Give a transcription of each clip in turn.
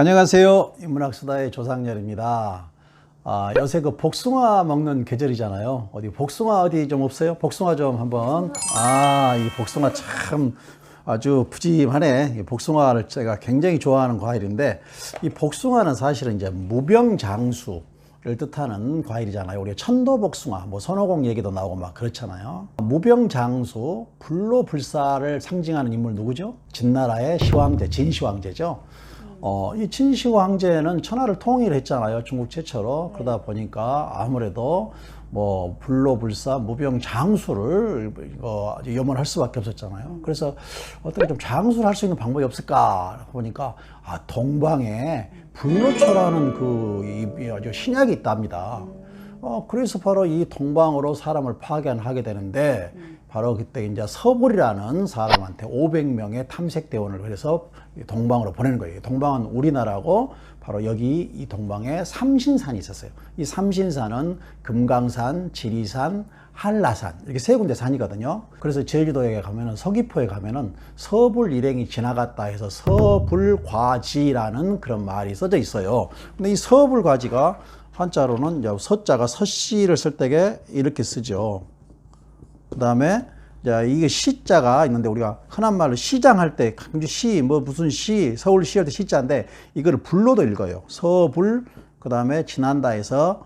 안녕하세요. 인문학수다의 조상렬입니다. 요새 그 복숭아 먹는 계절이잖아요. 어디 복숭아 어디 좀 없어요? 복숭아 좀 한번. 이 복숭아 참 아주 푸짐하네. 이 복숭아를 제가 굉장히 좋아하는 과일인데, 이 복숭아는 사실은 이제 무병장수를 뜻하는 과일이잖아요. 우리가 천도복숭아, 뭐 손오공 얘기도 나오고 막 그렇잖아요. 무병장수, 불로불사를 상징하는 인물 누구죠? 진나라의 시황제, 진시황제죠. 이 진시황제는 천하를 통일했잖아요. 중국 최초로. 그러다 보니까 아무래도 뭐 불로불사, 무병장수를 염원할 수밖에 없었잖아요. 그래서 어떻게 좀 장수를 할 수 있는 방법이 없을까 보니까 동방에 불로초라는 그 아주 신약이 있답니다. 그래서 바로 이 동방으로 사람을 파견하게 되는데, 바로 그때 이제 서불이라는 사람한테 500명의 탐색대원을 그래서 동방으로 보내는 거예요. 동방은 우리나라고, 바로 여기 이 동방에 삼신산이 있었어요. 이 삼신산은 금강산, 지리산, 한라산, 이렇게 세 군데 산이거든요. 그래서 제주도에 가면은, 서귀포에 가면은 서불 일행이 지나갔다 해서 서불과지라는 그런 말이 써져 있어요. 근데 이 서불과지가 한자로는 이제 서자가 서씨를 쓸 때에 이렇게 쓰죠. 그 다음에 이게 시자가 있는데, 우리가 흔한 말로 시장할 때 강주시 뭐 무슨 시, 서울시 할 때 시자인데, 이거를 불로도 읽어요. 서불, 그 다음에 지난다에서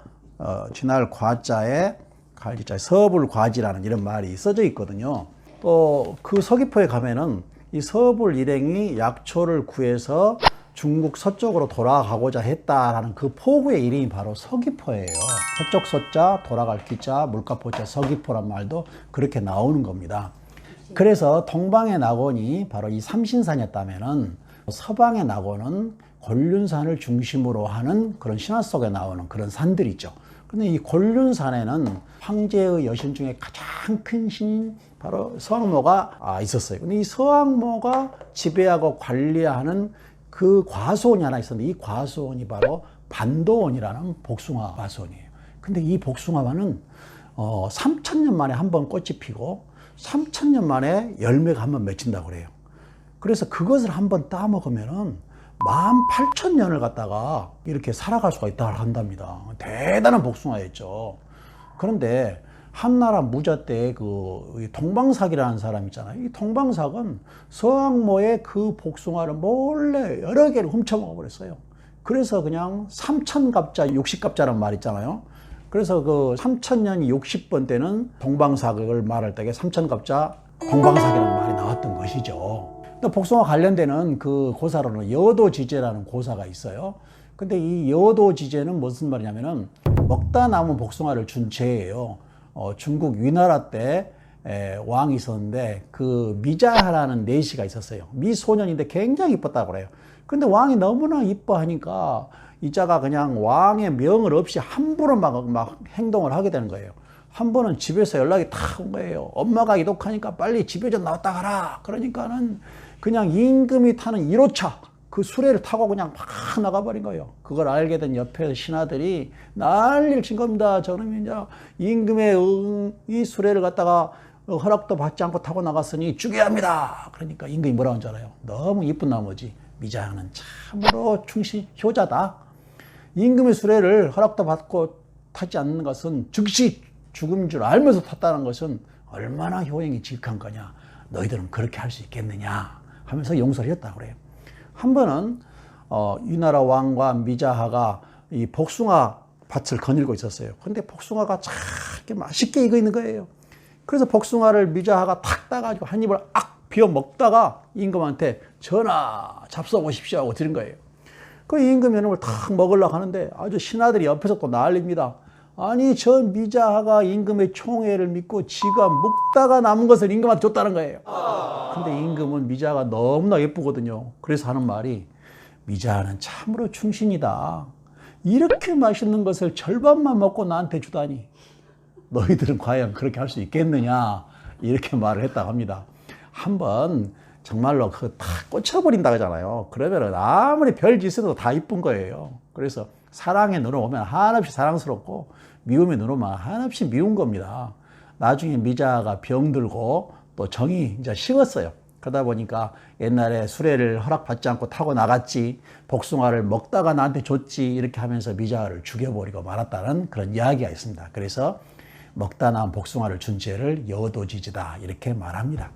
지날 과자에 갈지자에 서불과지라는 이런 말이 써져 있거든요. 또 그 서귀포에 가면은 이 서불 일행이 약초를 구해서 중국 서쪽으로 돌아가고자 했다라는 그 포구의 이름이 바로 서귀포예요. 서쪽 서자, 돌아갈 기자, 물가포자, 서귀포란 말도 그렇게 나오는 겁니다. 그래서 동방의 낙원이 바로 이 삼신산이었다면은, 서방의 낙원은 곤륜산을 중심으로 하는 그런 신화 속에 나오는 그런 산들이 있죠. 근데 이 곤륜산에는 황제의 여신 중에 가장 큰 신인 바로 서왕모가 있었어요. 근데 이 서왕모가 지배하고 관리하는 그 과수원이 하나 있었는데, 이 과수원이 바로 반도원이라는 복숭아 과수원이에요. 근데 이 복숭아는 3000년 만에 한 번 꽃이 피고 3000년 만에 열매가 한 번 맺힌다고 그래요. 그래서 그것을 한 번 따먹으면은 18,000년을 갖다가 이렇게 살아갈 수가 있다고 한답니다. 대단한 복숭아였죠. 그런데 한나라 무자 때 그 동방삭이라는 사람 있잖아요. 이 동방삭은 서왕모의 그 복숭아를 몰래 여러 개를 훔쳐먹어 버렸어요. 그래서 그냥 3000갑자, 60갑자라는 말 있잖아요. 그래서 그 3000년이 60번 때는 동방삭을 말할 때 3000갑자 동방삭이라는 말이 나왔던 것이죠. 또 복숭아 관련되는 그 고사로는 여도지제라는 고사가 있어요. 근데 이 여도지제는 무슨 말이냐면은, 먹다 남은 복숭아를 준 죄예요. 중국 위나라 때 왕이 있었는데, 그 미자하라는 내시가 있었어요. 미소년인데 굉장히 이뻤다고 그래요. 근데 왕이 너무나 이뻐하니까 이 자가 그냥 왕의 명을 없이 함부로 막 행동을 하게 되는 거예요. 한 번은 집에서 연락이 탁 온 거예요. 엄마가 이독하니까 빨리 집에 좀 나왔다 가라. 그러니까는 그냥 임금이 타는 1호차 그 수레를 타고 그냥 막 나가버린 거예요. 그걸 알게 된 옆에 신하들이 난리를 친 겁니다. 저놈이 이제 임금의 이 수레를 갖다가 허락도 받지 않고 타고 나갔으니 죽여야 합니다. 그러니까 임금이 뭐라고 한 줄 알아요? 너무 이쁜 나머지 미자는 참으로 충신 효자다. 임금의 수레를 허락도 받고 타지 않는 것은 즉시 죽음 줄 알면서 탔다는 것은 얼마나 효행이 지극한 거냐. 너희들은 그렇게 할 수 있겠느냐 하면서 용서를 했다고 그래요. 한 번은 위나라 왕과 미자하가 이 복숭아 밭을 거닐고 있었어요. 근데 복숭아가 참 맛있게 익어 있는 거예요. 그래서 복숭아를 미자하가 탁 따가지고 한 입을 비어 먹다가 임금한테 전하 잡숴 보십시오 하고 드린 거예요. 그 임금이 이놈을 탁 먹으려고 하는데 아주 신하들이 옆에서 또 난립니다. 아니, 저 미자하가 임금의 총애를 믿고 지가 먹다가 남은 것을 임금한테 줬다는 거예요. 근데 임금은 미자가 너무나 예쁘거든요. 그래서 하는 말이, 미자는 참으로 충신이다. 이렇게 맛있는 것을 절반만 먹고 나한테 주다니 너희들은 과연 그렇게 할 수 있겠느냐, 이렇게 말을 했다고 합니다. 한번 정말로 탁 꽂혀버린다 하잖아요. 그러면 아무리 별짓을 해도 다 이쁜 거예요. 그래서 사랑의 눈으로 보면 한없이 사랑스럽고, 미움의 눈으로 보면 한없이 미운 겁니다. 나중에 미자가 병들고 또 정이 이제 식었어요. 그러다 보니까 옛날에 수레를 허락받지 않고 타고 나갔지, 복숭아를 먹다가 나한테 줬지, 이렇게 하면서 미자를 죽여버리고 말았다는 그런 이야기가 있습니다. 그래서 먹다 나온 복숭아를 준 죄를 여도지지다, 이렇게 말합니다.